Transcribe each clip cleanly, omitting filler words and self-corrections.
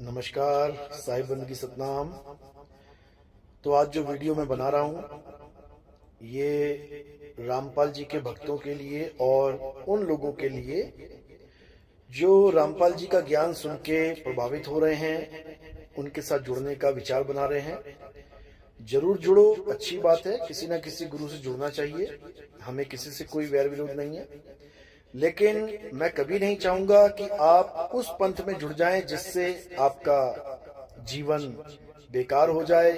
नमस्कार, साहिब बंदगी सतनाम। तो आज जो वीडियो मैं बना रहा हूँ ये रामपाल जी के भक्तों के लिए और उन लोगों के लिए जो रामपाल जी का ज्ञान सुन के प्रभावित हो रहे हैं, उनके साथ जुड़ने का विचार बना रहे हैं। जरूर जुड़ो, अच्छी बात है। किसी ना किसी गुरु से जुड़ना चाहिए, हमें किसी से कोई वैर विरोध नहीं है। लेकिन मैं कभी नहीं चाहूंगा कि आप उस पंथ में जुड़ जाएं जिससे आपका जीवन बेकार हो जाए,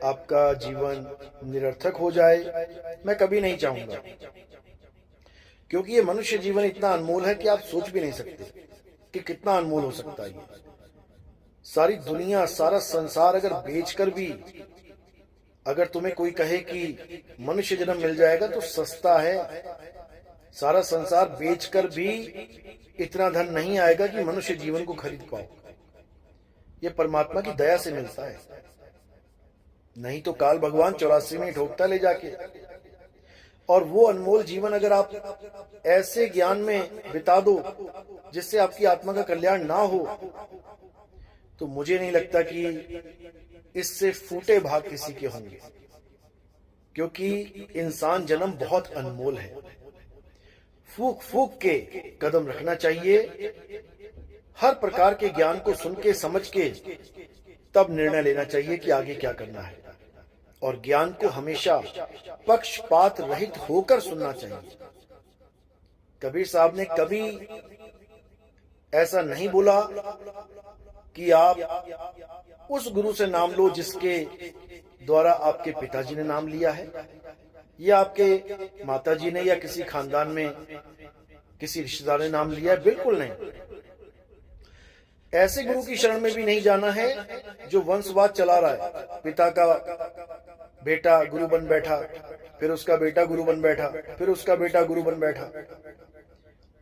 आपका जीवन निरर्थक हो जाए। मैं कभी नहीं चाहूंगा, क्योंकि ये मनुष्य जीवन इतना अनमोल है कि आप सोच भी नहीं सकते कि कितना अनमोल हो सकता है। ये सारी दुनिया, सारा संसार अगर बेचकर भी अगर तुम्हें कोई कहे कि मनुष्य जन्म मिल जाएगा तो सस्ता है। सारा संसार बेचकर भी इतना धन नहीं आएगा कि मनुष्य जीवन को खरीद पाओ। ये परमात्मा की दया से मिलता है, नहीं तो काल भगवान 84 में ठोकता ले जाके। और वो अनमोल जीवन अगर आप ऐसे ज्ञान में बिता दो जिससे आपकी आत्मा का कल्याण ना हो, तो मुझे नहीं लगता कि इससे फूटे भाग किसी के होंगे, क्योंकि इंसान जन्म बहुत अनमोल है। फूक फूक के कदम रखना चाहिए, हर प्रकार के ज्ञान को सुन के समझ के तब निर्णय लेना चाहिए कि आगे क्या करना है। और ज्ञान को हमेशा पक्षपात रहित होकर सुनना चाहिए। कबीर साहब ने कभी ऐसा नहीं बोला कि आप उस गुरु से नाम लो जिसके द्वारा आपके पिताजी ने नाम लिया है, या आपके माताजी ने, या किसी खानदान में किसी रिश्तेदार ने नाम लिया है। बिल्कुल नहीं। ऐसे गुरु की शरण में भी नहीं जाना है जो वंशवाद चला रहा है। पिता का बेटा गुरु बन बैठा, फिर उसका बेटा गुरु बन बैठा, फिर उसका बेटा गुरु बन बैठा।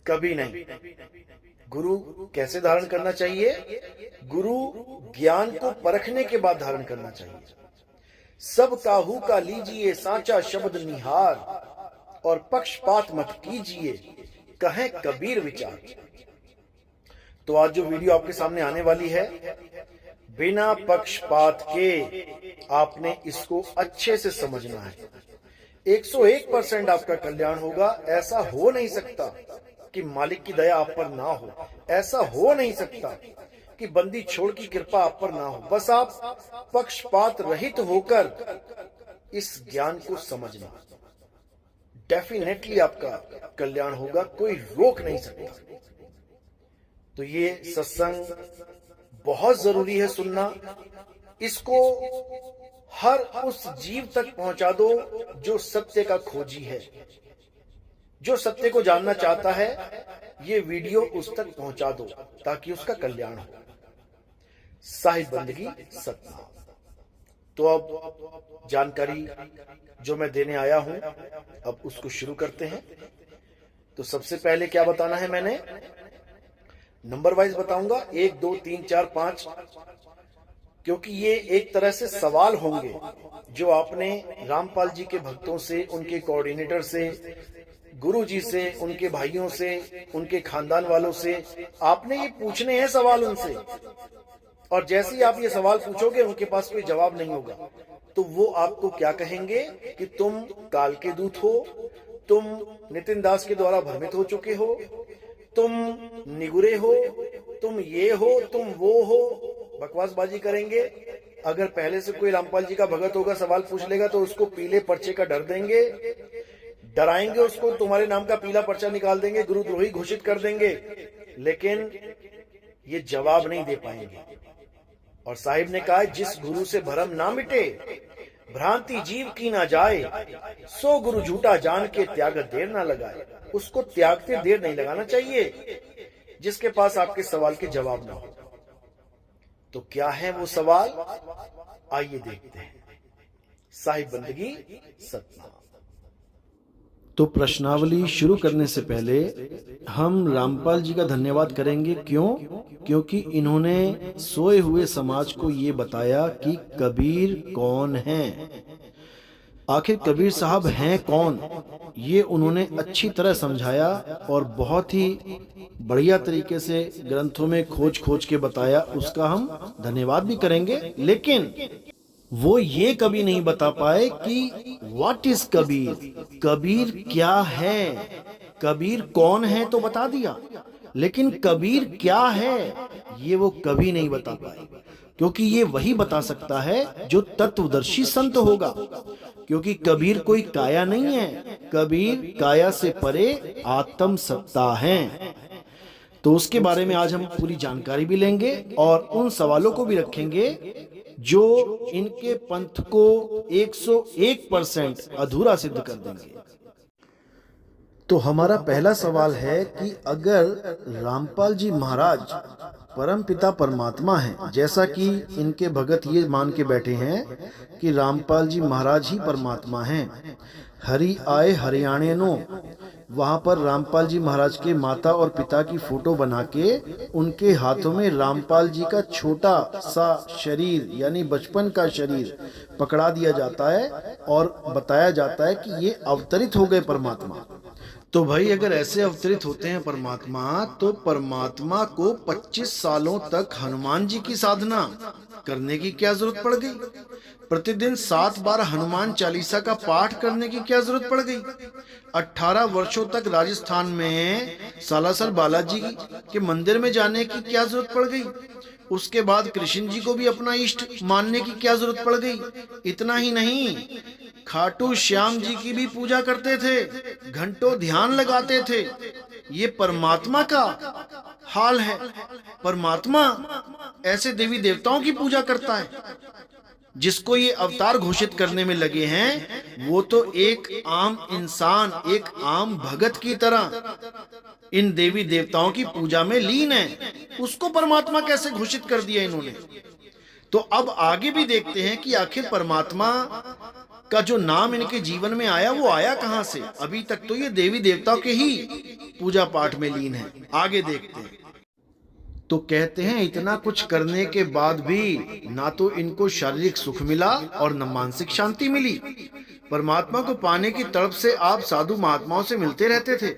कभी नहीं। गुरु कैसे धारण करना चाहिए? गुरु ज्ञान को परखने के बाद धारण करना चाहिए। सब काहू का लीजिए साचा शब्द निहार, और पक्षपात मत कीजिए कहें कबीर विचार। तो आज जो वीडियो आपके सामने आने वाली है, बिना पक्षपात के आपने इसको अच्छे से समझना है। 101% आपका कल्याण होगा। ऐसा हो नहीं सकता कि मालिक की दया आप पर ना हो। ऐसा हो नहीं सकता कि बंदी छोड़ की कृपा आप पर ना हो। बस आप पक्षपात रहित होकर इस ज्ञान को समझना, डेफिनेटली आपका कल्याण होगा, कोई रोक नहीं सकता। तो ये सत्संग बहुत जरूरी है सुनना। इसको हर उस जीव तक पहुंचा दो जो सत्य का खोजी है, जो सत्य को जानना चाहता है। ये वीडियो उस तक पहुंचा दो ताकि उसका कल्याण हो। साहिब बंदगी सतनाम। तो अब जानकारी जो मैं देने आया हूं, अब उसको शुरू करते हैं। तो सबसे पहले क्या बताना है, मैंने नंबर वाइज बताऊंगा, 1 2 3 4 5, क्योंकि ये एक तरह से सवाल होंगे जो आपने रामपाल जी के भक्तों से, उनके कोऑर्डिनेटर से, गुरु जी से, उनके भाइयों से, उनके खानदान वालों से आपने ये पूछने हैं सवाल उनसे। और जैसे ही आप ये सवाल पूछोगे, उनके पास कोई जवाब नहीं होगा, तो वो आपको क्या कहेंगे कि तुम काल के दूत हो, तुम नितिन दास के द्वारा भ्रमित हो चुके हो, तुम निगुरे हो, तुम ये हो, तुम वो हो। बकवासबाजी करेंगे। अगर पहले से कोई रामपाल जी का भगत होगा, सवाल पूछ लेगा तो उसको पीले पर्चे का डर देंगे, डराएंगे उसको, तुम्हारे नाम का पीला पर्चा निकाल देंगे, गुरुद्रोही घोषित कर देंगे, लेकिन ये जवाब नहीं दे पाएंगे। और साहिब ने कहा, जिस गुरु से भरम ना मिटे, भ्रांति जीव की ना जाए, सो गुरु झूठा जान के त्याग देर ना लगाए। उसको त्यागते देर नहीं लगाना चाहिए जिसके पास आपके सवाल के जवाब ना हो। तो क्या है वो सवाल, आइए देखते हैं। साहिब बंदगी सतनाम। तो प्रश्नावली शुरू करने से पहले हम रामपाल जी का धन्यवाद करेंगे। क्यों? क्योंकि इन्होंने सोए हुए समाज को ये बताया कि कबीर कौन है। आखिर कबीर साहब हैं कौन? ये उन्होंने अच्छी तरह समझाया और बहुत ही बढ़िया तरीके से ग्रंथों में खोज खोज के बताया, उसका हम धन्यवाद भी करेंगे। लेकिन वो ये कभी नहीं बता पाए कि व्हाट इज कबीर, कबीर क्या है, कबीर कौन है तो बता दिया, लेकिन कबीर क्या है ये वो कभी नहीं बता पाए, क्योंकि ये वही बता सकता है जो तत्वदर्शी संत होगा। क्योंकि कबीर कोई काया नहीं है, कबीर काया से परे आत्म सत्ता है। तो उसके बारे में आज हम पूरी जानकारी भी लेंगे और उन सवालों को भी रखेंगे जो इनके पंथ को 101% अधूरा सिद्ध कर देंगे। तो हमारा पहला सवाल है कि अगर रामपाल जी महाराज परम पिता परमात्मा हैं, जैसा कि इनके भगत ये मान के बैठे हैं कि रामपाल जी महाराज ही परमात्मा हैं, हरि आए हरियाणे नो, वहां पर रामपाल जी महाराज के माता और पिता की फोटो बना के उनके हाथों में रामपाल जी का छोटा सा शरीर यानी बचपन का शरीर पकड़ा दिया जाता है और बताया जाता है कि ये अवतरित हो गए परमात्मा। तो भाई अगर ऐसे अवतरित होते हैं परमात्मा, तो परमात्मा को 25 सालों तक हनुमान जी की साधना करने की क्या जरूरत पड़ गई? प्रतिदिन 7 बार हनुमान चालीसा का पाठ करने की क्या जरूरत पड़ गई? 18 वर्षों तक राजस्थान में सालासर बालाजी के मंदिर में जाने की क्या जरूरत पड़ गई? उसके बाद कृष्ण जी को भी अपना इष्ट मानने की क्या जरूरत पड़ गई? इतना ही नहीं, खाटू श्याम जी की भी पूजा करते थे, घंटों ध्यान लगाते थे। ये परमात्मा का हाल है। परमात्मा ऐसे देवी देवताओं की पूजा करता है। जिसको ये अवतार घोषित करने में लगे हैं वो तो एक आम इंसान, एक आम भगत की तरह इन देवी देवताओं की पूजा में लीन है। उसको परमात्मा कैसे घोषित कर दिया इन्होंने? तो अब आगे भी देखते हैं कि आखिर परमात्मा का जो नाम इनके जीवन में आया वो आया कहां से। अभी तक तो ये देवी देवताओं के ही पूजा पाठ में लीन है। आगे देखते हैं। तो कहते हैं इतना कुछ करने के बाद भी ना तो इनको शारीरिक सुख मिला और न मानसिक शांति मिली। परमात्मा को पाने की तड़प से आप साधु महात्माओं से मिलते रहते थे।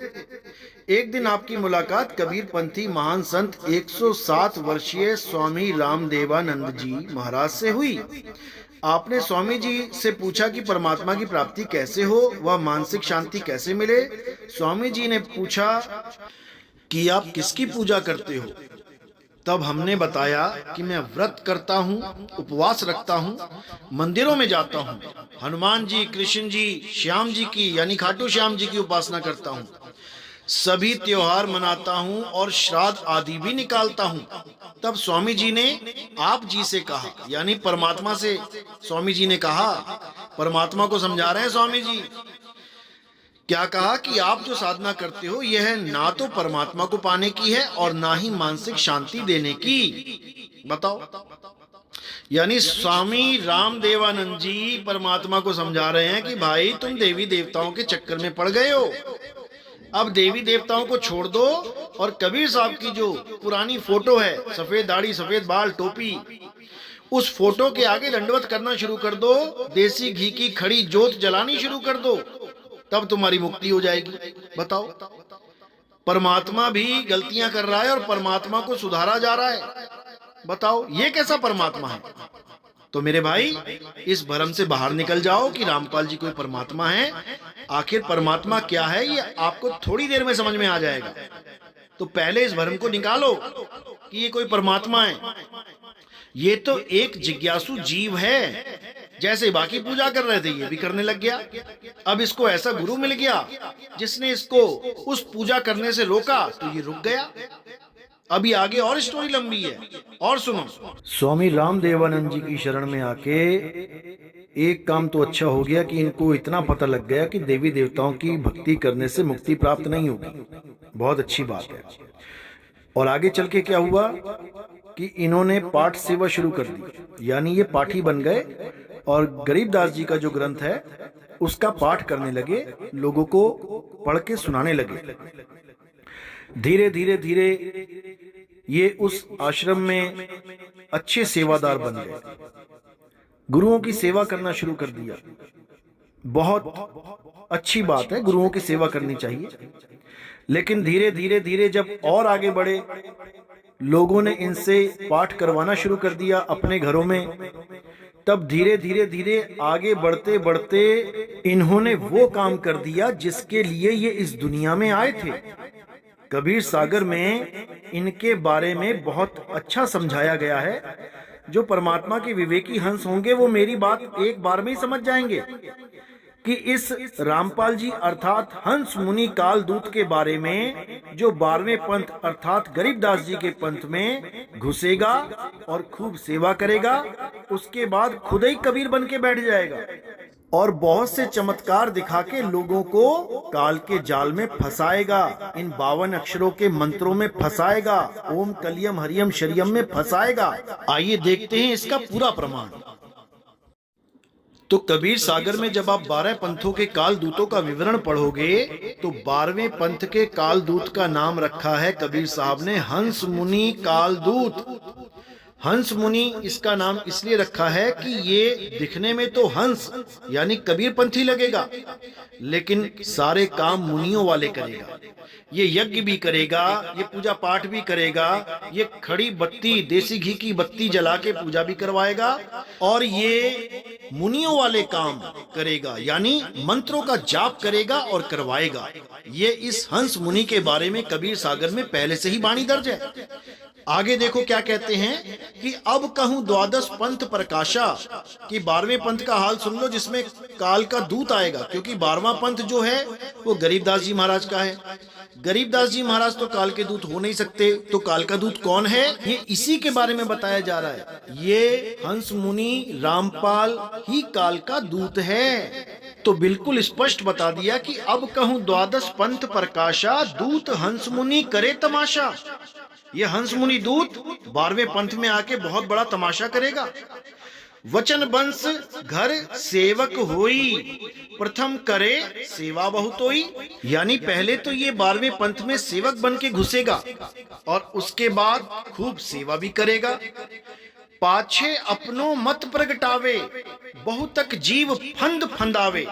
एक दिन आपकी मुलाकात कबीर पंथी महान संत 107 वर्षीय स्वामी रामदेवानंद जी महाराज से हुई। आपने स्वामी जी से पूछा कि परमात्मा की प्राप्ति कैसे हो, वह मानसिक शांति कैसे मिले। स्वामी जी ने पूछा कि आप किसकी पूजा करते हो? तब हमने बताया कि मैं व्रत करता हूँ, उपवास रखता हूँ, मंदिरों में जाता हूँ, हनुमान जी, कृष्ण जी, श्याम जी की यानी खाटू श्याम जी की उपासना करता हूँ, सभी त्योहार मनाता हूँ और श्राद्ध आदि भी निकालता हूँ। तब स्वामी जी ने आप जी से कहा, यानी परमात्मा से स्वामी जी ने कहा, परमात्मा को समझा रहे हैं स्वामी जी। क्या कहा कि आप जो साधना करते हो यह ना तो परमात्मा को पाने की है और ना ही मानसिक शांति देने की। बताओ, यानी स्वामी रामदेवानंद जी परमात्मा को समझा रहे हैं कि भाई तुम देवी देवताओं के चक्कर में पड़ गए हो। अब देवी देवताओं को छोड़ दो और कबीर साहब की जो पुरानी फोटो है, सफेद दाढ़ी, सफेद बाल, टोपी, उस फोटो के आगे दंडवत करना शुरू कर दो, देसी घी की खड़ी जोत जलानी शुरू कर दो, तब तुम्हारी मुक्ति हो जाएगी। बताओ, परमात्मा भी गलतियां कर रहा है और परमात्मा को सुधारा जा रहा है। बताओ ये कैसा परमात्मा है? तो मेरे भाई इस भ्रम से बाहर निकल जाओ कि रामपाल जी कोई परमात्मा है। आखिर परमात्मा क्या है ये आपको थोड़ी देर में समझ में आ जाएगा। तो पहले इस भ्रम को निकालो कि ये कोई परमात्मा है। ये तो एक जिज्ञासु जीव है, जैसे बाकी पूजा कर रहे थे ये भी करने लग गया। अब इसको ऐसा गुरु मिल गया जिसने इसको उस पूजा करने से रोका तो ये रुक गया। अभी आगे और स्टोरी लंबी है और सुनो। स्वामी रामदेवानंद जी की शरण में आके एक काम तो अच्छा हो गया कि इनको इतना पता लग गया कि देवी देवताओं की भक्ति करने से मुक्ति प्राप्त नहीं होगी। बहुत अच्छी बात है। और आगे चल के क्या हुआ कि इन्होंने पाठ सेवा शुरू कर दी, यानी ये पाठी बन गए और गरीबदास जी का जो ग्रंथ है उसका पाठ करने लगे, लोगों को पढ़ के सुनाने लगे। धीरे धीरे धीरे ये उस आश्रम में अच्छे सेवादार बन गए, गुरुओं की सेवा करना शुरू कर दिया। बहुत अच्छी बात है, गुरुओं की सेवा करनी चाहिए। लेकिन धीरे धीरे धीरे जब और आगे बढ़े, लोगों ने इनसे पाठ करवाना शुरू कर दिया अपने घरों में, तब धीरे धीरे धीरे आगे बढ़ते बढ़ते इन्होंने वो काम कर दिया जिसके लिए ये इस दुनिया में आए थे। कबीर सागर में इनके बारे में बहुत अच्छा समझाया गया है। जो परमात्मा के विवेकी हंस होंगे वो मेरी बात एक बार में ही समझ जाएंगे कि इस रामपाल जी अर्थात हंस मुनि काल दूत के बारे में जो 12वें पंथ अर्थात गरीबदास जी के पंथ में घुसेगा और खूब सेवा करेगा, उसके बाद खुद ही कबीर बन के बैठ जाएगा और बहुत से चमत्कार दिखा के लोगों को काल के जाल में फंसाएगा, इन 52 अक्षरों के मंत्रों में फंसाएगा, ओम कलियम हरियम शरियम में फंसाएगा। आइए देखते हैं इसका पूरा प्रमाण। तो कबीर सागर में जब आप 12 पंथों के काल दूतों का विवरण पढ़ोगे तो 12वें पंथ के काल दूत का नाम रखा है कबीर साहब ने हंस मुनि काल दूत। हंस मुनि इसका नाम इसलिए रखा है कि ये दिखने में तो हंस यानी कबीर पंथी लगेगा, लेकिन सारे काम मुनियों वाले करेगा। ये यज्ञ भी करेगा, ये पूजा पाठ भी करेगा, ये खड़ी बत्ती देसी घी की बत्ती जला के पूजा भी करवाएगा और ये मुनियों वाले काम करेगा यानी मंत्रों का जाप करेगा और करवाएगा। ये इस हंस मुनि के बारे में कबीर सागर में पहले से ही वाणी दर्ज है। आगे देखो क्या कहते हैं कि अब कहूं द्वादश पंथ प्रकाशा, कि 12वें पंथ का हाल सुन लो जिसमें काल का दूत आएगा, क्योंकि 12वां पंथ जो है वो गरीबदास जी महाराज का है। गरीबदास जी महाराज तो काल के दूत हो नहीं सकते, तो काल का दूत कौन है ये इसी के बारे में बताया जा रहा है। ये हंस मुनि रामपाल ही काल का दूत है। तो बिल्कुल स्पष्ट बता दिया कि अब कहूं द्वादश पंथ प्रकाशा, दूत हंस मुनि करे तमाशा। ये हंस मुनि दूत 12वें पंथ में आके बहुत बड़ा तमाशा करेगा। वचन वंश घर सेवक होई, प्रथम करे सेवा बहुतोई, यानी पहले तो ये 12वें पंथ में सेवक बन के घुसेगा और उसके बाद खूब सेवा भी करेगा। पाछे अपनो मत प्रगटावे, बहुतक जीव फंद फंदावे,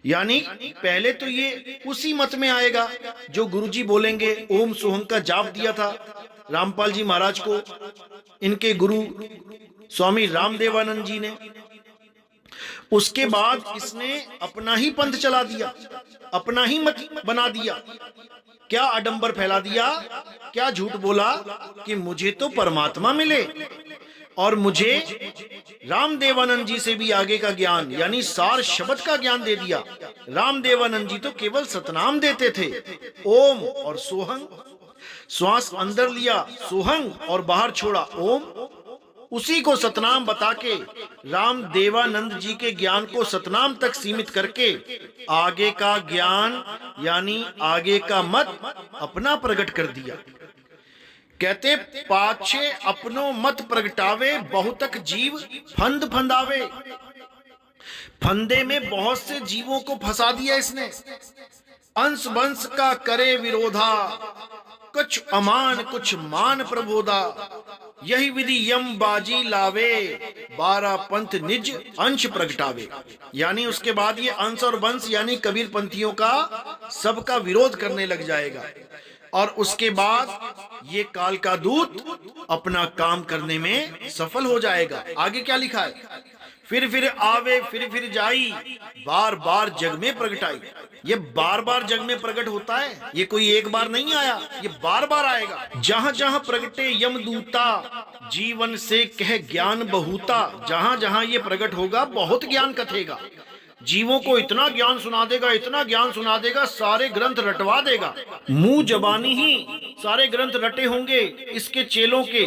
यानी पहले तो ये उसी मत में आएगा जो गुरुजी बोलेंगे। ओम सोहम का जाप दिया था रामपाल जी महाराज को इनके गुरु स्वामी रामदेवानंद जी ने। उसके बाद इसने अपना ही पंथ चला दिया, अपना ही मत बना दिया। क्या आडंबर फैला दिया, क्या झूठ बोला कि मुझे तो परमात्मा मिले और मुझे रामदेवानंद जी से भी आगे का ज्ञान यानी सार शब्द का ज्ञान दे दिया। रामदेवानंद जी तो केवल सतनाम देते थे, ओम और सोहंग। श्वास अंदर लिया सोहंग और बाहर छोड़ा ओम, उसी को सतनाम बता के रामदेवानंद जी के ज्ञान को सतनाम तक सीमित करके आगे का ज्ञान यानी आगे का मत अपना प्रकट कर दिया। कहते पाछे अपनो मत प्रगटावे, बहुतक जीव फंद फंदावे। फंदे में बहुत से जीवों को फंसा दिया इसने। अंश वंश का करे विरोधा, कुछ अमान कुछ मान प्रबोधा। यही विधि यम बाजी लावे, 12 पंथ निज अंश प्रगटावे। यानी उसके बाद ये अंश और वंश यानी कबीर पंथियों का सबका विरोध करने लग जाएगा और उसके बाद ये काल का दूत अपना काम करने में सफल हो जाएगा। आगे क्या लिखा है, फिर आवे फिर जाई, बार बार जग में प्रगटाई। ये बार बार जग में प्रकट होता है, ये कोई एक बार नहीं आया, ये बार बार आएगा। जहां जहां प्रगटे यमदूता, जीवन से कह ज्ञान बहुता। जहां जहां ये प्रकट होगा बहुत ज्ञान कथेगा, जीवों को इतना ज्ञान सुना देगा, इतना ज्ञान सुना देगा, सारे ग्रंथ रटवा देगा। मुंह जबानी ही सारे ग्रंथ रटे होंगे इसके चेलों के।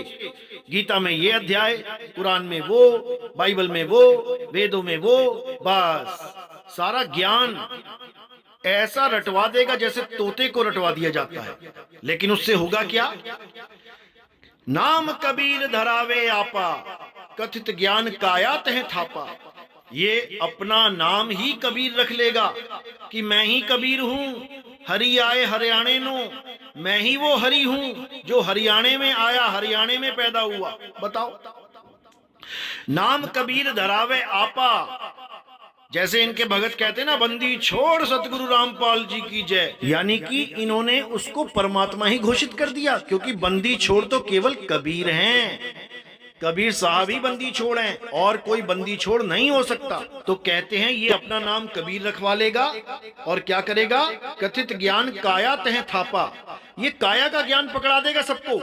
गीता में ये अध्याय, कुरान में वो, बाइबल में वो, वेदों में वो, बस सारा ज्ञान ऐसा रटवा देगा जैसे तोते को रटवा दिया जाता है। लेकिन उससे होगा क्या, नाम कबीर धरावे आपा, कथित ज्ञान काया तह थापा। ये अपना नाम ही कबीर रख लेगा कि मैं ही कबीर हूं, हरि आए हरियाणे नो, मैं ही वो हरि हूं जो हरियाणे में आया, हरियाणे में पैदा हुआ। बताओ, नाम कबीर धरावे आपा, जैसे इनके भगत कहते हैं ना, बंदी छोड़ सतगुरु रामपाल जी की जय, यानी कि इन्होंने उसको परमात्मा ही घोषित कर दिया, क्योंकि बंदी छोड़ तो केवल कबीर हैं, कबीर साहब ही बंदी छोड़ हैं, और कोई बंदी छोड़ नहीं हो सकता। तो कहते हैं ये अपना नाम कबीर रखवा लेगा और क्या करेगा, कथित ज्ञान काया तह थापा, ये काया का ज्ञान पकड़ा देगा सबको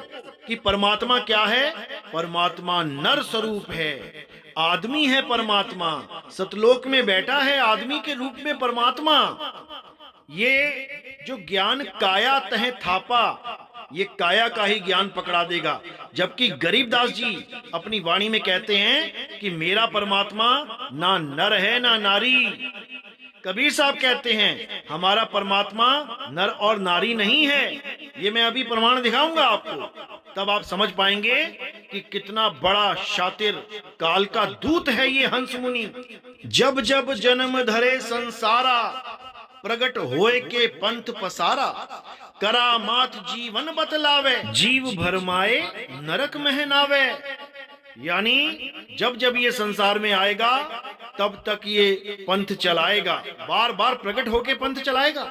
कि परमात्मा क्या है, परमात्मा नर स्वरूप है, आदमी है परमात्मा, सतलोक में बैठा है आदमी के रूप में परमात्मा। ये जो ज्ञान काया तह थापा, ये काया का ही ज्ञान पकड़ा देगा। जबकि गरीबदास जी अपनी वाणी में कहते हैं कि मेरा परमात्मा ना नर है ना नारी। कबीर साहब कहते हैं हमारा परमात्मा नर और नारी नहीं है। ये मैं अभी प्रमाण दिखाऊंगा आपको, तब आप समझ पाएंगे कि कितना बड़ा शातिर काल का दूत है ये हंस मुनि। जब जब जन्म धरे संसारा, प्रगट होए के पंथ पसारा, करामात जीवन बतलावे, जीव भरमाए नरक महनावे। यानी जब जब ये संसार में आएगा तब तक ये पंथ चलाएगा, बार बार प्रकट होके पंथ चलाएगा,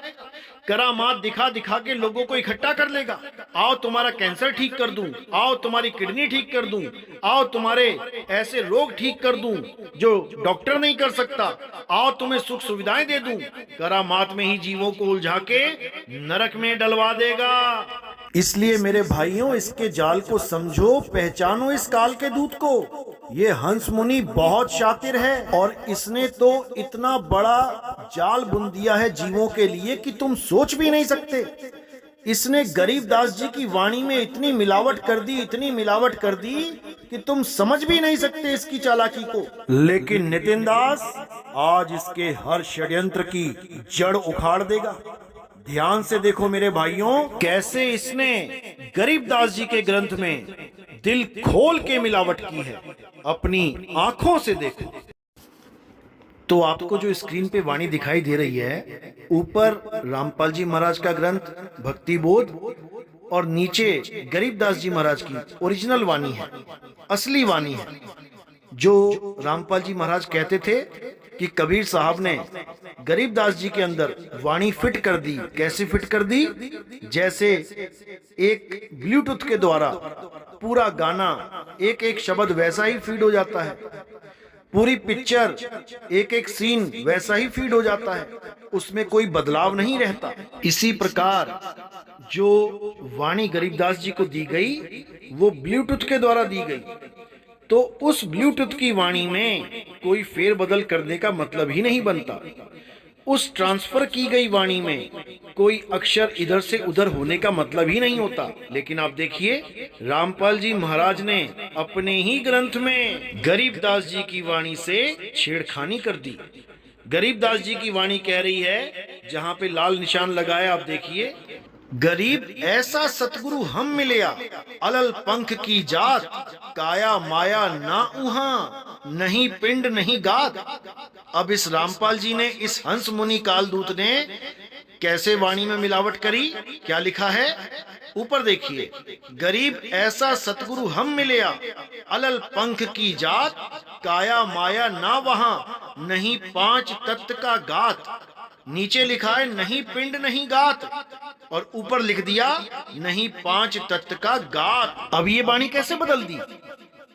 करामात दिखा दिखा के लोगों को इकट्ठा कर लेगा। आओ तुम्हारा कैंसर ठीक कर दूं, आओ तुम्हारी किडनी ठीक कर दूं, आओ तुम्हारे ऐसे रोग ठीक कर दूं जो डॉक्टर नहीं कर सकता, आओ तुम्हें सुख सुविधाएं दे दूं। करामात में ही जीवों को उलझा के नरक में डलवा देगा। इसलिए मेरे भाइयों, इसके जाल को समझो, पहचानो इस काल के दूत को। ये हंस मुनि बहुत शातिर है और इसने तो इतना बड़ा जाल बुन दिया है जीवों के लिए कि तुम सोच भी नहीं सकते। इसने गरीबदास जी की वाणी में इतनी मिलावट कर दी, इतनी मिलावट कर दी कि तुम समझ भी नहीं सकते इसकी चालाकी को। लेकिन नितिन दास आज इसके हर षड्यंत्र की जड़ उखाड़ देगा। ध्यान से देखो मेरे भाइयों, कैसे इसने गरीबदास जी के ग्रंथ में दिल खोल के मिलावट की है, अपनी आंखों से देखो। तो आपको जो स्क्रीन पे वाणी दिखाई दे रही है, ऊपर रामपाल जी महाराज का ग्रंथ भक्ति बोध और नीचे गरीबदास जी महाराज की ओरिजिनल वाणी है, असली वाणी है। जो रामपाल जी महाराज कहते थे कि कबीर साहब ने गरीबदास जी के अंदर वाणी फिट कर दी। कैसे फिट कर दी? जैसे एक ब्लूटूथ के द्वारा पूरा गाना, एक एक शब्द वैसा ही फीड हो जाता है, पूरी पिक्चर, एक एक सीन वैसा ही फीड हो जाता है, उसमें कोई बदलाव नहीं रहता। इसी प्रकार जो वाणी गरीबदास जी को दी गई वो ब्लूटूथ के द्वारा दी गई, तो उस ब्लूटूथ की वाणी में कोई फेरबदल करने का मतलब ही नहीं बनता। उस ट्रांसफर की गई वाणी में कोई अक्षर इधर से उधर होने का मतलब ही नहीं होता। लेकिन आप देखिए, रामपाल जी महाराज ने अपने ही ग्रंथ में गरीबदास जी की वाणी से छेड़खानी कर दी। गरीबदास जी की वाणी कह रही है, जहां पे लाल निशान लगाया आप देखिए, गरीब ऐसा सतगुरु हम मिलया, अलल पंख की जात, काया माया ना उहा, नहीं पिंड नहीं गात। अब इस रामपाल जी ने, इस हंस मुनि कालदूत ने कैसे वाणी में मिलावट करी? क्या लिखा है ऊपर देखिए, गरीब ऐसा सतगुरु हम मिलया, अलल पंख की जात, काया माया ना वहां, नहीं पांच तत्व का गात। नीचे लिखा है नहीं पिंड नहीं गात, और ऊपर लिख दिया नहीं पांच तत्व का गात। अब ये वाणी कैसे बदल दी?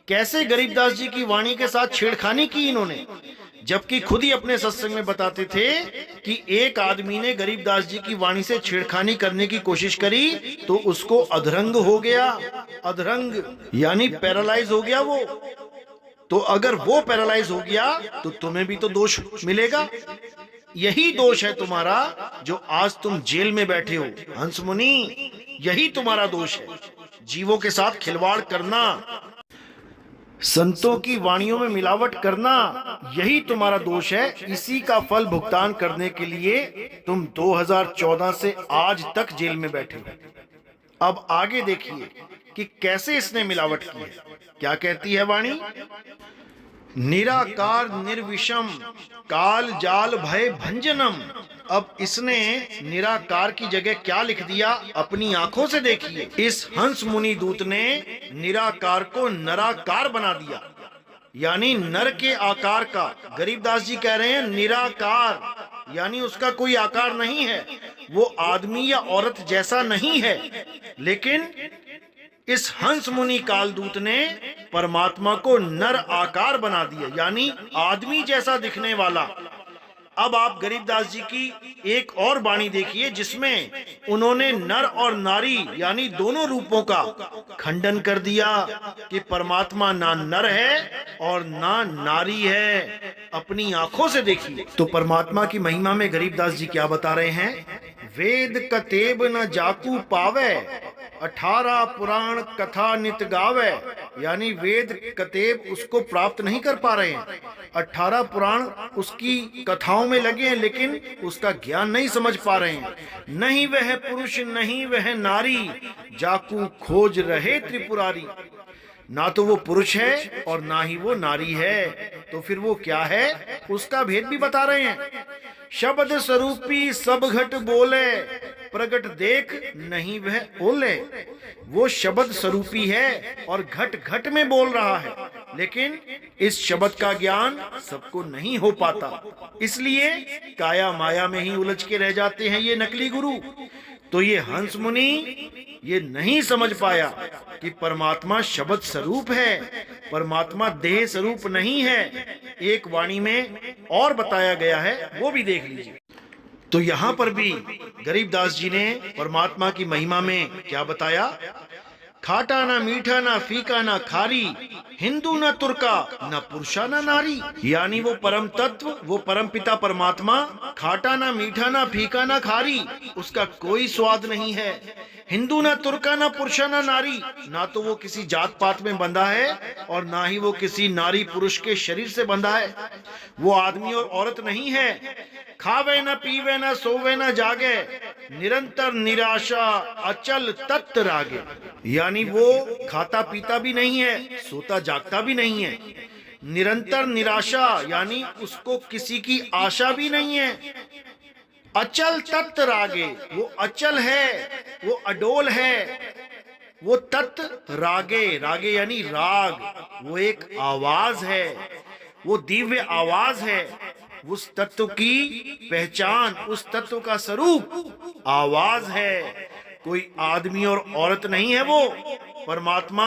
कैसे गरीबदास जी की वाणी के साथ छेड़खानी की इन्होंने? जबकि खुद ही अपने सत्संग में बताते थे कि एक आदमी ने गरीबदास जी की वाणी से छेड़खानी करने की कोशिश करी तो उसको अधरंग हो गया। अधरंग यानी पैरालाइज हो गया वो। तो अगर वो पैरालाइज हो गया तो तुम्हें भी तो दोष मिलेगा। यही दोष है तुम्हारा जो आज तुम जेल में बैठे हो हंस मुनि, यही तुम्हारा दोष है। जीवों के साथ खिलवाड़ करना, संतों की वाणियों में मिलावट करना, यही तुम्हारा दोष है। इसी का फल भुगतान करने के लिए तुम 2014 से आज तक जेल में बैठे हो। अब आगे देखिए कि कैसे इसने मिलावट की है। क्या कहती है वाणी? निराकार निर्विषम काल जाल भय भंजनम। अब इसने निराकार की जगह क्या लिख दिया? अपनी आंखों से देखिए, इस हंस मुनि दूत ने निराकार को नराकार बना दिया। यानी नर के आकार का। गरीबदास जी कह रहे हैं निराकार, यानी उसका कोई आकार नहीं है, वो आदमी या औरत जैसा नहीं है। लेकिन इस हंस मुनि कालदूत ने परमात्मा को नर आकार बना दिया, यानी आदमी जैसा दिखने वाला। अब आप गरीबदास जी की एक और वाणी देखिए जिसमें उन्होंने नर और नारी यानी दोनों रूपों का खंडन कर दिया कि परमात्मा ना नर है और ना नारी है। अपनी आंखों से देखिए। तो परमात्मा की महिमा में गरीबदास जी क्या बता रहे हैं? वेद कतेब न जाकू पावे, 18 पुराण कथा नित गावे। यानी वेद कतेब उसको प्राप्त नहीं कर पा रहे हैं, 18 पुराण उसकी कथाओं में लगे हैं, लेकिन उसका ज्ञान नहीं समझ पा रहे हैं। नहीं वह पुरुष नहीं वह नारी, जाकू खोज रहे त्रिपुरारी। ना तो वो पुरुष है और ना ही वो नारी है, तो फिर वो क्या है उसका भेद भी बता रहे हैं। शब्द स्वरूपी सब घट बोले, प्रगट देख नहीं वह ओले। वो शब्द स्वरूपी है और घट घट में बोल रहा है, लेकिन इस शब्द का ज्ञान सबको नहीं हो पाता, इसलिए काया माया में ही उलझ के रह जाते हैं ये नकली गुरु। तो ये हंस मुनि ये नहीं समझ पाया कि परमात्मा शब्द स्वरूप है, परमात्मा देह स्वरूप नहीं है। एक वाणी में और बताया गया है, वो भी देख लीजिए। तो यहां पर भी गरीबदास जी ने परमात्मा की महिमा में क्या बताया? खाटा ना मीठा ना फीका ना खारी, हिंदू ना तुर्का ना पुरुषा ना नारी। यानी वो परम तत्व, वो परम पिता परमात्मा खाटा ना मीठा ना फीका ना खारी, उसका कोई स्वाद नहीं है। हिंदू ना तुर्का ना पुरुषा ना नारी, ना तो वो किसी जात पात में बंधा है और ना ही वो किसी नारी पुरुष के शरीर से बंधा है। वो आदमी और औरत नहीं है। खावे न पीवे न सोवे न जागे, निरंतर निराशा अचल तत्त रागे। यानी वो खाता पीता भी नहीं है, सोता जागता भी नहीं है। निरंतर निराशा यानी उसको किसी की आशा भी नहीं है। अचल तत्त रागे, वो अचल है, वो अडोल है। वो तत्त रागे, रागे यानी राग, वो एक आवाज है, वो दिव्य आवाज है। उस तत्व की पहचान, उस तत्व का स्वरूप आवाज है। कोई आदमी और औरत नहीं है वो, परमात्मा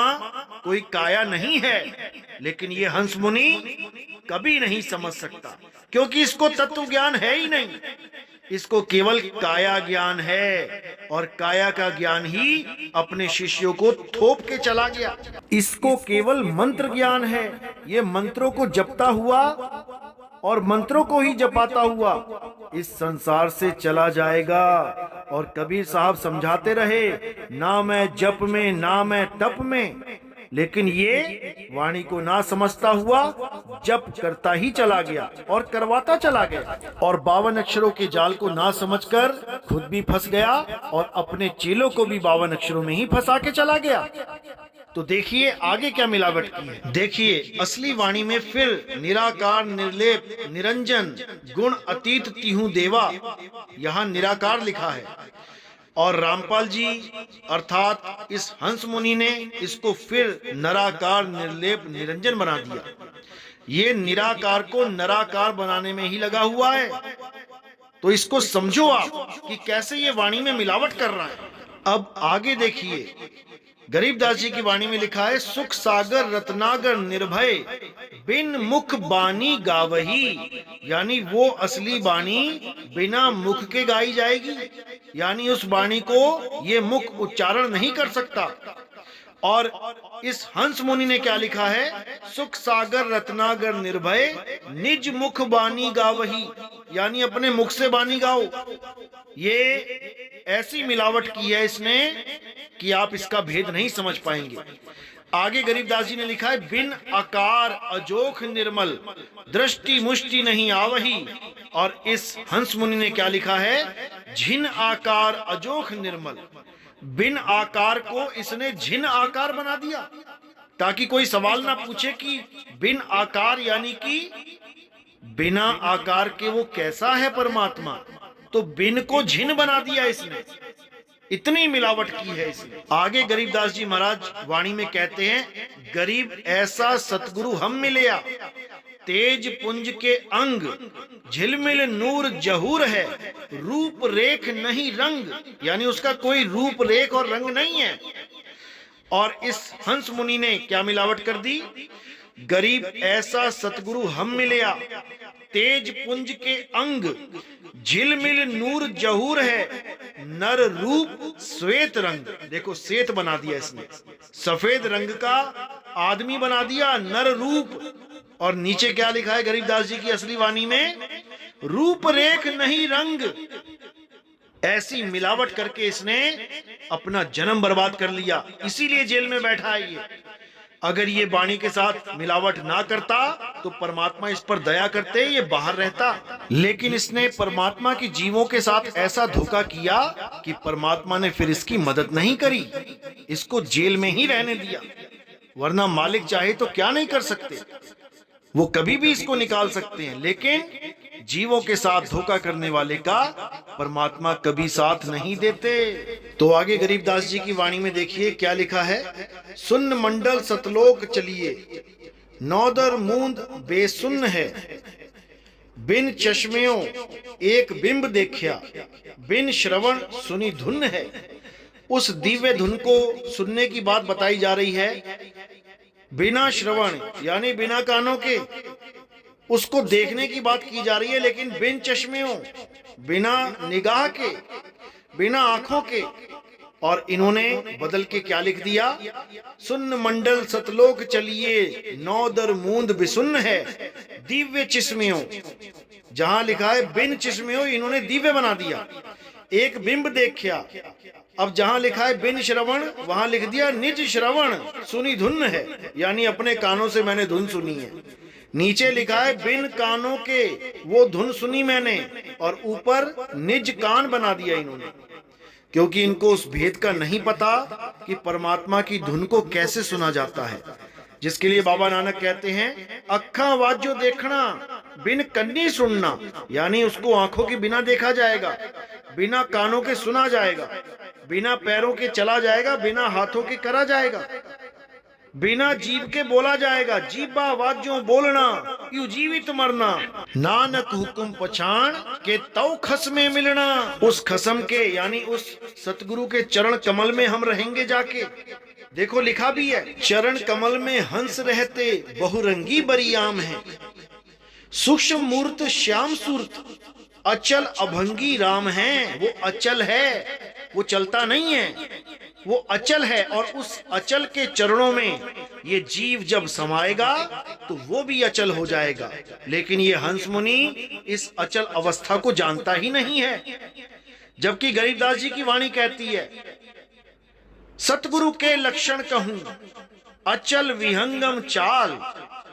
कोई काया नहीं है। लेकिन ये हंस मुनि कभी नहीं समझ सकता, क्योंकि इसको तत्व ज्ञान है ही नहीं। इसको केवल काया ज्ञान है और काया का ज्ञान ही अपने शिष्यों को थोप के चला गया। इसको केवल मंत्र ज्ञान है। ये मंत्रों को जपता हुआ और मंत्रों को ही जपाता हुआ इस संसार से चला जाएगा। और कबीर साहब समझाते रहे, ना मैं जप में ना मैं तप में, लेकिन ये वाणी को ना समझता हुआ जप करता ही चला गया और करवाता चला गया, और 52 अक्षरों के जाल को ना समझकर खुद भी फंस गया और अपने चेलों को भी 52 अक्षरों में ही फंसा के चला गया। तो देखिए आगे क्या मिलावट की है। देखिए असली वाणी में फिर निराकार निर्लेप निरंजन गुण अतीत तिहु देवा, यहाँ निराकार लिखा है। और रामपाल जी अर्थात इस हंस मुनि ने इसको फिर नराकार निर्लेप निरंजन बना दिया। ये निराकार को नराकार बनाने में ही लगा हुआ है। तो इसको समझो आप कि कैसे ये वाणी में मिलावट कर रहा है। अब आगे देखिए, गरीबदास जी की वाणी में लिखा है, सुख सागर रत्नागर निर्भय, बिन मुख बानी गावही। यानी वो असली बानी बिना मुख के गाई जाएगी, यानी उस बाणी को ये मुख उच्चारण नहीं कर सकता। और इस हंस मुनि ने क्या लिखा है, सुख सागर रत्नागर निर्भय, निज मुख बानी गावही। यानी अपने मुख से बानी गाओ। ये ऐसी मिलावट की है इसने कि आप इसका भेद नहीं समझ पाएंगे। आगे गरीबदास जी ने लिखा है, बिन आकार अजोख निर्मल, दृष्टि मुष्टि नहीं आवही। और इस हंस मुनि ने क्या लिखा है, झिन आकार अजोख निर्मल। बिन आकार को इसने झिन आकार बना दिया, ताकि कोई सवाल ना पूछे कि बिन आकार यानी कि बिना आकार के वो कैसा है परमात्मा। तो बिन को झिन बना दिया इसने, इतनी मिलावट की है इसने। आगे गरीबदास जी महाराज वाणी में कहते हैं, गरीब ऐसा सतगुरु हम मिलया, तेज पुंज के अंग, झिलमिल नूर जहूर है, रूप रेख नहीं रंग, यानी उसका कोई रूप रेख और रंग नहीं है। और इस हंस मुनि ने क्या मिलावट कर दी? गरीब ऐसा सतगुरु हम मिलया, तेज पुंज के अंग, झिलमिल नूर जहूर है, नर रूप श्वेत रंग। देखो श्वेत बना दिया इसने, सफेद रंग का आदमी बना दिया, नर रूप। और नीचे क्या लिखा है गरीबदास जी की असली वाणी में? रूप रेख नहीं रंग। ऐसी मिलावट करके इसने अपना जन्म बर्बाद कर लिया, इसीलिए जेल में बैठा है ये। अगर ये वाणी के साथ मिलावट ना करता तो परमात्मा इस पर दया करते, ये बाहर रहता। लेकिन इसने परमात्मा की जीवों के साथ ऐसा धोखा किया कि परमात्मा ने फिर इसकी मदद नहीं करी, इसको जेल में ही रहने दिया। वरना मालिक चाहे तो क्या नहीं कर सकते, वो कभी भी इसको निकाल सकते हैं। लेकिन जीवों के साथ धोखा करने वाले का परमात्मा कभी साथ नहीं देते। तो आगे गरीबदास जी की वाणी में देखिए क्या लिखा है। सुन्न मंडल सतलोक चलिए, नौदर मूंद बेसुन्न है, बिन चश्मियों एक बिंब देखा, बिन श्रवण सुनी धुन है। उस दिव्य धुन को सुनने की बात बताई जा रही है, बिना श्रवण यानी बिना कानों के उसको देखने की बात की जा रही है, लेकिन बिन चश्मियों, बिना निगाह के, बिना आंखों के। और इन्होंने बदल के क्या लिख दिया? सुन्न मंडल सतलोक चलिए, नौदर मूंद बिसुन्न है, दिव्य चिस्मियों। जहां लिखा है बिन चिस्मियों, इन्होंने दिव्य बना दिया। एक बिंब देखा, अब जहां लिखा है बिन श्रवण, वहां लिख दिया निज श्रवण सुनी धुन है, यानी अपने कानों से मैंने धुन सुनी है। नीचे लिखा है बिन कानों के वो धुन सुनी मैंने, और ऊपर निज कान बना दिया इन्होंने, क्योंकि इनको उस भेद का नहीं पता कि परमात्मा की धुन को कैसे सुना जाता है। जिसके लिए बाबा नानक कहते हैं अखा आवाजो देखना, बिन कन्नी सुनना, यानी उसको आंखों के बिना देखा जाएगा, बिना कानों के सुना जाएगा, बिना पैरों के चला जाएगा, बिना हाथों के करा जाएगा, बिना जीव के बोला जाएगा। जीवा आवाजों बोलना, यू जीवित मरना, नानक हुक्म पछाण के तौ खस में मिलना। उस खसम के यानी उस सतगुरु के चरण कमल में हम रहेंगे जाके। देखो लिखा भी है, चरण कमल में हंस रहते, बहुरंगी बरियाम है, सूक्ष्म मूर्त श्याम सूरत, अचल अभंगी राम है। वो अचल है, वो चलता नहीं है, वो अचल है। और उस अचल के चरणों में ये जीव जब समाएगा तो वो भी अचल हो जाएगा। लेकिन ये हंस मुनि इस अचल अवस्था को जानता ही नहीं है। जबकि गरीबदास जी की वाणी कहती है, सतगुरु के लक्षण कहूं अचल विहंगम चाल,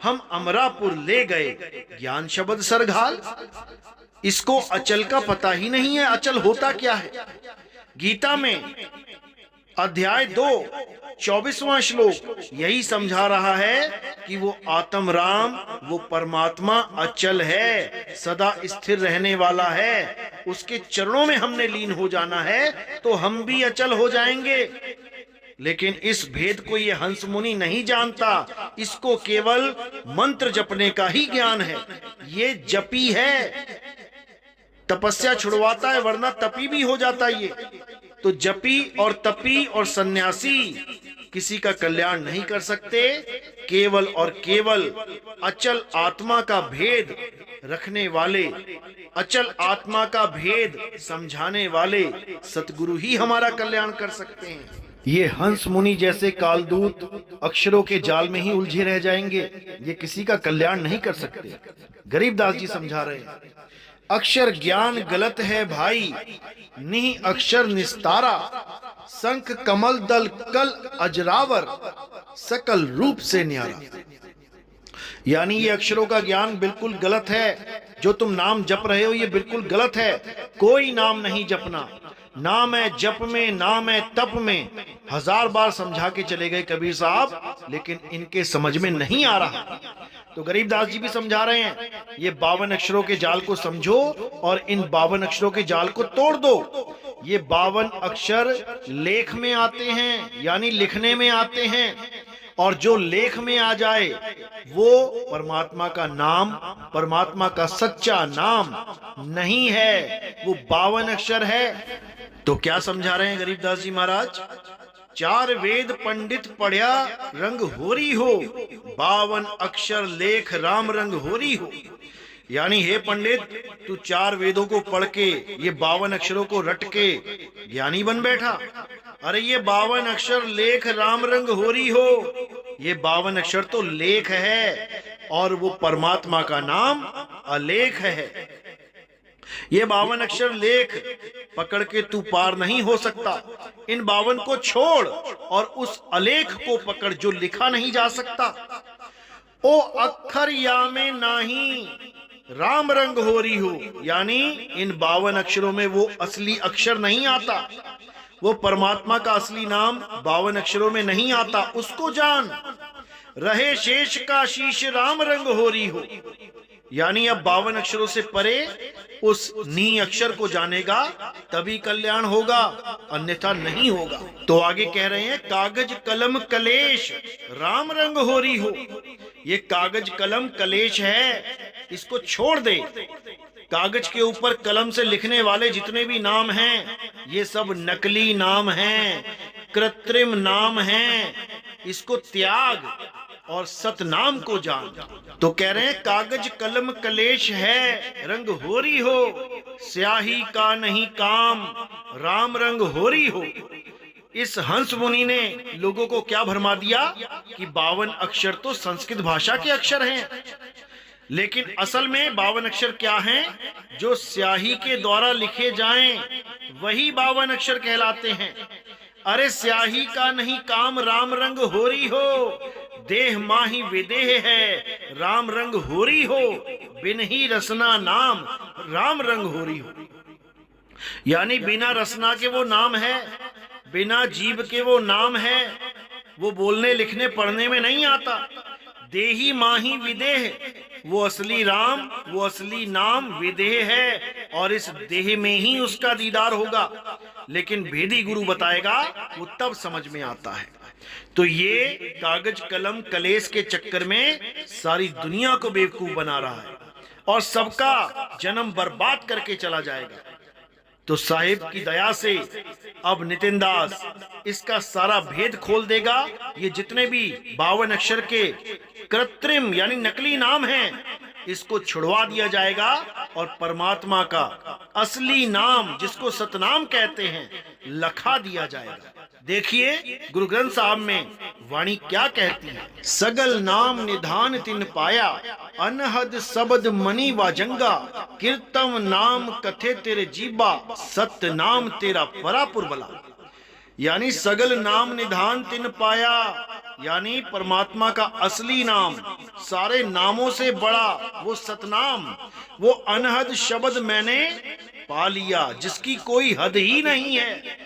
हम अमरापुर ले गए ज्ञान शब्द सरघाल। इसको अचल का पता ही नहीं है, अचल होता क्या है। गीता में अध्याय 2 24वां श्लोक यही समझा रहा है कि वो आत्म राम, वो परमात्मा अचल है, सदा स्थिर रहने वाला है। उसके चरणों में हमने लीन हो जाना है तो हम भी अचल हो जाएंगे। लेकिन इस भेद को ये हंस मुनि नहीं जानता, इसको केवल मंत्र जपने का ही ज्ञान है। ये जपी है, तपस्या छुड़वाता है, वरना तपी भी हो जाता ये। तो जपी और तपी और सन्यासी किसी का कल्याण नहीं कर सकते। केवल और केवल अचल आत्मा का भेद रखने वाले, अचल आत्मा का भेद समझाने वाले सतगुरु ही हमारा कल्याण कर सकते हैं। ये हंस मुनि जैसे कालदूत अक्षरों के जाल में ही उलझे रह जाएंगे, ये किसी का कल्याण नहीं कर सकते। गरीबदास जी समझा रहे हैं, अक्षर ज्ञान गलत है भाई, निह अक्षर निस्तारा, शंख कमल दल कल अजरावर, सकल रूप से न्यारा। यानी ये अक्षरों का ज्ञान बिल्कुल गलत है। जो तुम नाम जप रहे हो ये बिल्कुल गलत है। कोई नाम नहीं जपना, नाम है जप में, नाम है तप में। 1000 बार समझा के चले गए कबीर साहब, लेकिन इनके समझ में नहीं आ रहा। तो गरीबदास जी भी समझा रहे हैं, ये 52 अक्षरों के जाल को समझो और इन 52 अक्षरों के जाल को तोड़ दो। ये 52 अक्षर लेख में आते हैं, यानी लिखने में आते हैं, और जो लेख में आ जाए वो परमात्मा का नाम, परमात्मा का सच्चा नाम नहीं है, वो 52 अक्षर है। तो क्या समझा रहे हैं गरीबदास जी महाराज? 4 वेद पंडित पढ़या रंग होरी हो, 52 अक्षर लेख राम रंग होरी हो। यानी हे पंडित, तू 4 वेदों को पढ़ के ये 52 अक्षरों को रट के ज्ञानी बन बैठा। अरे ये 52 अक्षर लेख राम रंग होरी हो, ये 52 अक्षर तो लेख है और वो परमात्मा का नाम अलेख है। ये 52 अक्षर लेख पकड़ के तू पार नहीं हो सकता। इन 52 को छोड़ और उस अलेख को पकड़ जो लिखा नहीं जा सकता। ओ अक्षर या में नाही राम रंग होरी हो, यानी इन 52 अक्षरों में वो असली अक्षर नहीं आता, वो परमात्मा का असली नाम 52 अक्षरों में नहीं आता। उसको जान, रहे शेष का शीश राम रंग होरी हो। यानी अब 52 अक्षरों से परे उस नी अक्षर को जानेगा तभी कल्याण होगा, अन्यथा नहीं होगा। तो आगे कह रहे हैं कागज कलम कलेश राम रंग होरी हो। ये कागज कलम कलेश है, इसको छोड़ दे। कागज के ऊपर कलम से लिखने वाले जितने भी नाम हैं ये सब नकली नाम हैं, कृत्रिम नाम हैं। इसको त्याग और सतनाम को जान। तो कह रहे हैं कागज कलम कलेश है रंग होरी हो, स्याही का नहीं काम राम रंग होरी हो। इस हंस मुनि ने लोगों को क्या भरमा दिया कि 52 अक्षर तो संस्कृत भाषा के अक्षर हैं, लेकिन असल में 52 अक्षर क्या हैं? जो स्याही के द्वारा लिखे जाएं वही 52 अक्षर कहलाते हैं। अरे स्याही का नहीं काम राम रंग होरी हो, देह माही विदेह है राम रंग होरी हो, बिन ही रसना नाम राम रंग होरी हो। यानी बिना रसना के वो नाम है, बिना जीव के वो नाम है, वो बोलने लिखने पढ़ने में नहीं आता। देही माही विदेह, वो असली राम, वो असली नाम विदेह है और इस देह में ही उसका दीदार होगा। लेकिन भेदी गुरु बताएगा वो तब समझ में आता है। तो ये कागज कलम कलेश के चक्कर में सारी दुनिया को बेवकूफ बना रहा है और सबका जन्म बर्बाद करके चला जाएगा। तो साहिब की दया से अब नितिन दास इसका सारा भेद खोल देगा। ये जितने भी 52 अक्षर के कृत्रिम यानी नकली नाम हैं इसको छुड़वा दिया जाएगा और परमात्मा का असली नाम जिसको सतनाम कहते हैं लखा दिया जाएगा। देखिए गुरु ग्रंथ साहब में वाणी क्या कहती है। सगल नाम निधान तिन पाया, अनहद शब्द मणि वाजंगा, कीर्तम नाम कथे तेरे जीबा, सत्य नाम तेरा परापुर बला। यानी सगल नाम निधान तिन पाया, यानी परमात्मा का असली नाम सारे नामों से बड़ा वो सतनाम, वो अनहद शब्द मैंने पा लिया जिसकी कोई हद ही नहीं है।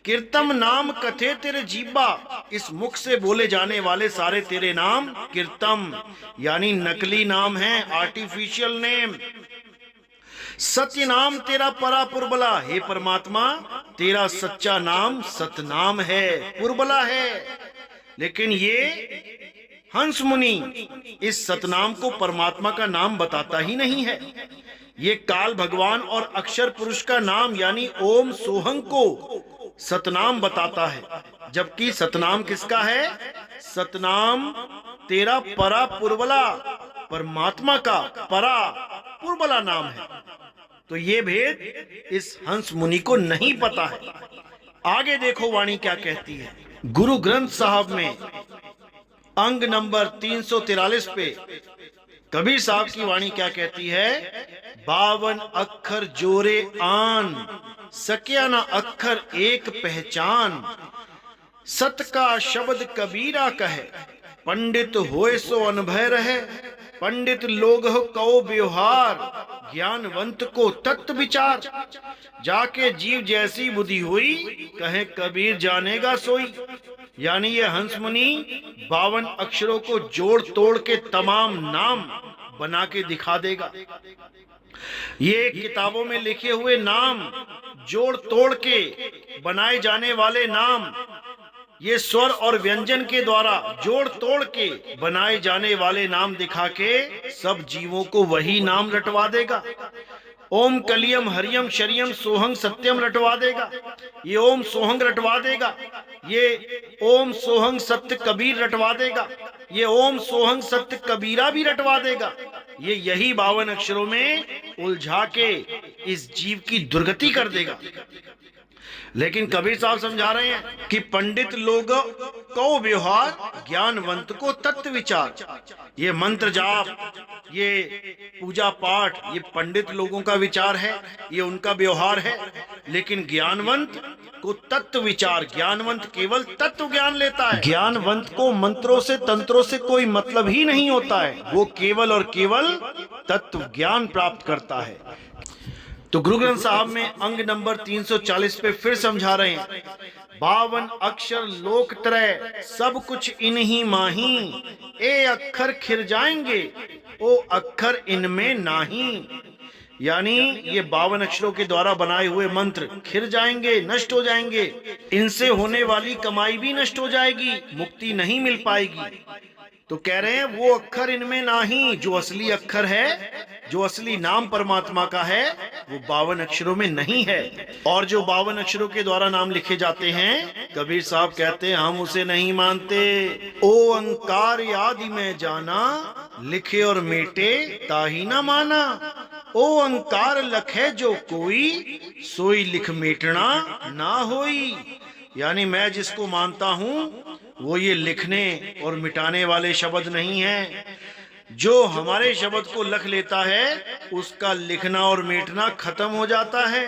कीर्तम नाम कथे तेरे जीबा, इस मुख से बोले जाने वाले सारे तेरे नाम कीर्तम यानी नकली नाम है, आर्टिफिशियल नेम। सत्य नाम तेरा परा पुरबला, हे परमात्मा तेरा सच्चा नाम सतनाम है, पुरबला है। लेकिन ये हंस मुनि इस सतनाम को परमात्मा का नाम बताता ही नहीं है। ये काल भगवान और अक्षर पुरुष का नाम यानी ओम सोहं को सतनाम बताता है, जबकि सतनाम किसका है? सतनाम तेरा परा पुरबला, परमात्मा का परा पुरबला नाम है। तो ये भेद इस हंस मुनि को नहीं पता है। आगे देखो वाणी क्या कहती है। गुरु ग्रंथ साहब में अंग नंबर 343 पे कबीर साहब की वाणी क्या कहती है। 52 अक्षर जोरे आन, सकिया ना अक्षर एक पहचान, सत का शब्द कबीरा कहे, पंडित होए सो अनभय रहे, पंडित लोग हो कहो व्यवहार, ज्ञानवंत को तत्व विचार, जाके जीव जैसी बुद्धि हुई, कहे कबीर जानेगा सोई। यानी ये हंस मुनि 52 अक्षरों को जोड़ तोड़ के तमाम नाम बना के दिखा देगा। ये किताबों में लिखे हुए नाम जोड़ तोड़ के बनाए जाने वाले नाम ये स्वर और व्यंजन के द्वारा जोड़ तोड़ के बनाए जाने वाले नाम दिखा के सब जीवों को वही नाम रटवा देगा। ओम कलियम हरियम शरियम सोहंग सत्यम रटवा देगा, ये ओम सोहंग रटवा देगा, ये ओम सोहंग सत्य कबीर रटवा देगा, ये ओम सोहंग सत्य कबीरा भी रटवा देगा। ये यही 52 अक्षरों में उलझा के इस जीव की दुर्गति कर देगा। लेकिन कबीर साहब समझा रहे हैं कि पंडित लोग को व्यवहार ज्ञानवंत को तत्व विचार। ये मंत्र जाप, ये पूजा पाठ, ये पंडित लोगों का विचार है, ये उनका व्यवहार है। लेकिन ज्ञानवंत को तत्व विचार, ज्ञानवंत केवल तत्व ज्ञान लेता है। ज्ञानवंत को मंत्रों से तंत्रों से कोई मतलब ही नहीं होता है, वो केवल और केवल तत्व ज्ञान प्राप्त करता है। तो गुरु ग्रंथ साहब में अंग नंबर 340 पे फिर समझा रहे हैं, 52 अक्षर लोक त्रय सब कुछ इन्हीं माही, ए अक्षर खिर जाएंगे ओ अक्षर इनमें नाही। यानी ये 52 अक्षरों के द्वारा बनाए हुए मंत्र खिर जाएंगे, नष्ट हो जाएंगे, इनसे होने वाली कमाई भी नष्ट हो जाएगी, मुक्ति नहीं मिल पाएगी। तो कह रहे हैं वो अक्षर इनमें नाही, जो असली अक्षर है, जो असली नाम परमात्मा का है, वो 52 अक्षरों में नहीं है। और जो 52 अक्षरों के द्वारा नाम लिखे जाते हैं, कबीर साहब कहते हैं हम उसे नहीं मानते। ओ अंकार आदि में जाना, लिखे और मेटे ताही ना माना। ओ अंकार लखे जो कोई, सोई लिख मेटना ना होई। यानी मैं जिसको मानता हूँ वो ये लिखने और मिटाने वाले शब्द नहीं है। जो हमारे शब्द को लख लेता है उसका लिखना और मिटना खत्म हो जाता है।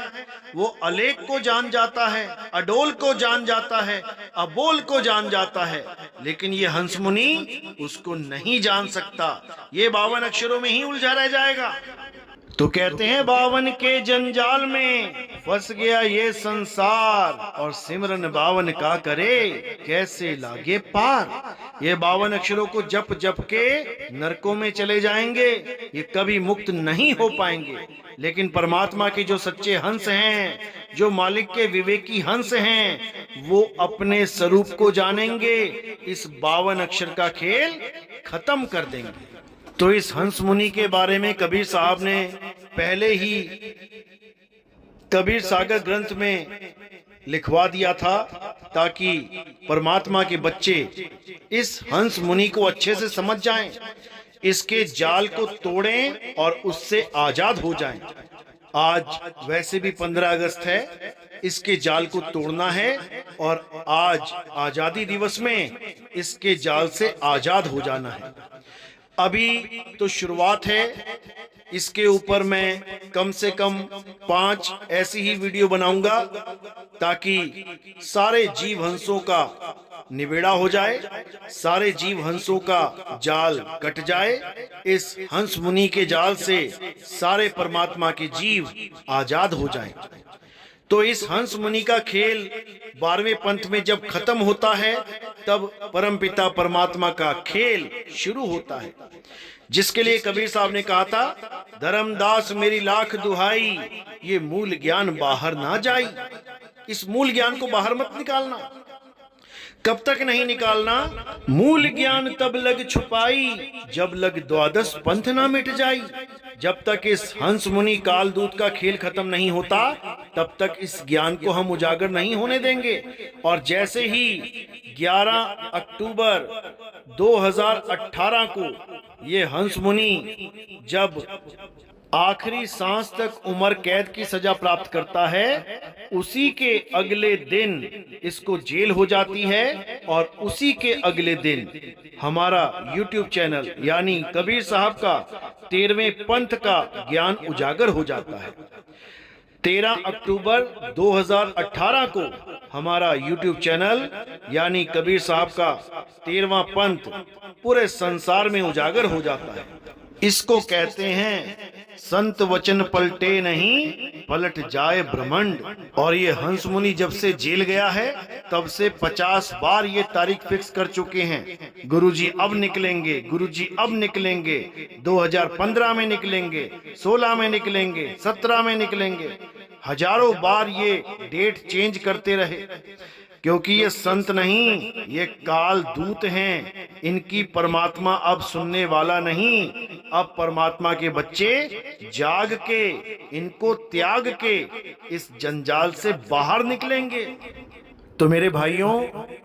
वो अलेख को जान जाता है, अडोल को जान जाता है, अबोल को जान जाता है, लेकिन ये हंस मुनि उसको नहीं जान सकता। ये 52 अक्षरों में ही उलझा रह जाएगा। तो कहते हैं 52 के जंजाल में फंस गया ये संसार, और सिमरन 52 का करे कैसे लागे पार। ये 52 अक्षरों को जप जप के नरकों में चले जाएंगे, ये कभी मुक्त नहीं हो पाएंगे। लेकिन परमात्मा के जो सच्चे हंस हैं, जो मालिक के विवेकी हंस हैं, वो अपने स्वरूप को जानेंगे, इस 52 अक्षर का खेल खत्म कर देंगे। तो इस हंस मुनि के बारे में कबीर साहब ने पहले ही कबीर सागर ग्रंथ में लिखवा दिया था, ताकि परमात्मा के बच्चे इस हंस मुनि को अच्छे से समझ जाएं, इसके जाल को तोड़ें और उससे आजाद हो जाएं। आज वैसे भी 15 अगस्त है, इसके जाल को तोड़ना है और आज आजादी दिवस में इसके जाल से आजाद हो जाना है। अभी तो शुरुआत है, इसके ऊपर मैं कम से कम 5 ऐसी ही वीडियो बनाऊंगा ताकि सारे जीव हंसों का निबेड़ा हो जाए, सारे जीव हंसों का जाल कट जाए। इस हंस मुनि के जाल से सारे परमात्मा के जीव आजाद हो जाएं। तो इस हंस मुनि का खेल 12वें पंथ में जब खत्म होता है, तब परमपिता परमात्मा का खेल शुरू होता है, जिसके लिए कबीर साहब ने कहा था, धर्मदास मेरी लाख दुहाई, ये मूल ज्ञान बाहर ना जाई। इस मूल ज्ञान को बाहर मत निकालना। कब तक नहीं निकालना? मूल ज्ञान तब लग छुपाई, जब लग 12 पंथ ना मिट जाई। जब तक इस हंस मुनि काल दूत का खेल खत्म नहीं होता, तब तक इस ज्ञान को हम उजागर नहीं होने देंगे। और जैसे ही 11 अक्टूबर 2018 को ये हंस मुनि जब आखिरी सांस तक उम्र कैद की सजा प्राप्त करता है, उसी के अगले दिन इसको जेल हो जाती है, और उसी के अगले दिन हमारा YouTube चैनल यानी कबीर साहब का 13वें पंथ का ज्ञान उजागर हो जाता है। 13 अक्टूबर 2018 को हमारा YouTube चैनल यानी कबीर साहब का 13वां पंथ पूरे संसार में उजागर हो जाता है। इसको कहते हैं संत वचन पलटे नहीं, पलट जाए ब्रह्मांड। और ये हंस मुनि जब से जेल गया है, तब से 50 बार ये तारीख फिक्स कर चुके हैं, गुरुजी अब निकलेंगे, गुरुजी अब निकलेंगे, 2015 में निकलेंगे, 16 में निकलेंगे, 17 में निकलेंगे। हजारों बार ये डेट चेंज करते रहे, क्योंकि ये संत नहीं, ये काल दूत हैं। इनकी परमात्मा अब सुनने वाला नहीं। अब परमात्मा के बच्चे जाग के, इनको त्याग के इस जंजाल से बाहर निकलेंगे। तो मेरे भाइयों,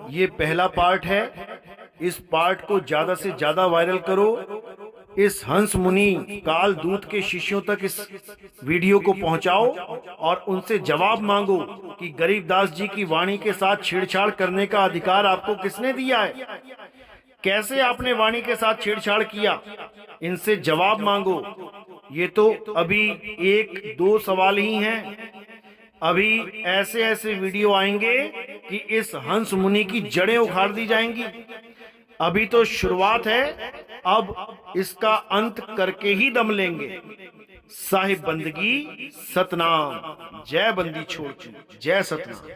ये पहला पार्ट है। इस पार्ट को ज्यादा से ज्यादा वायरल करो। इस हंस मुनि काल दूत के शिष्यों तक इस वीडियो को पहुंचाओ और उनसे जवाब मांगो कि गरीबदास जी की वाणी के साथ छेड़छाड़ करने का अधिकार आपको किसने दिया है? कैसे आपने वाणी के साथ छेड़छाड़ किया? इनसे जवाब मांगो। ये तो अभी 1-2 सवाल ही हैं। अभी ऐसे ऐसे वीडियो आएंगे कि इस हंस मुनि की जड़ें उखाड़ दी जाएंगी। अभी तो शुरुआत है, अब इसका अंत करके ही दम लेंगे। साहिब बंदगी सतनाम। जय बंदी छोड़ चूक, जय सतनाम।